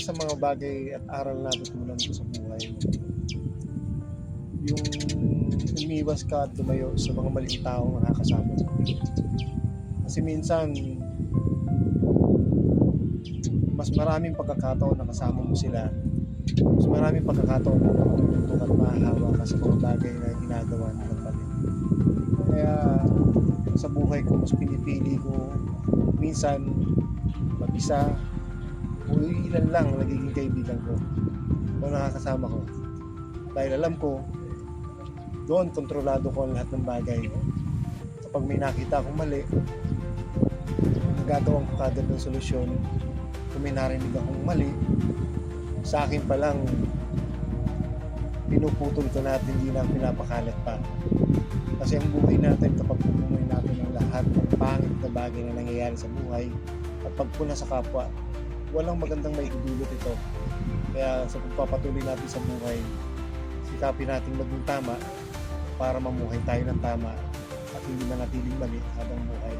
sa mga bagay at aral na natutunan ko sa buhay, yung umiwas ka at lumayo sa mga maling taong nakakasama mo. Kasi minsan, mas maraming pagkakataon na kasama mo sila, mas maraming pagkakataon na matututo at mahahawa ka sa mga bagay na ginagawa nilang mali. Kaya sa buhay ko, mas pinipili ko minsan mag-isa o ilan lang nagiging kaibigan ko o nakakasama ko. Dahil alam ko, doon kontrolado ko ang lahat ng bagay. Kapag may nakita akong mali, nagagawang ko kagad ng solusyon. Kung may narinig akong mali, sa akin pa lang pinuputol ko natin, hindi na pinapakalat pa. Kasi ang buhay natin, kapag pupumunin natin ang lahat ng pangit na bagay na nangyayari sa buhay at pagpuna sa kapwa, walang magandang maidudulot ito. Kaya sa pagpapatuloy natin sa buhay, sikapin natin maging tama para mamuhay tayo ng tama at hindi manatiling mali habang buhay.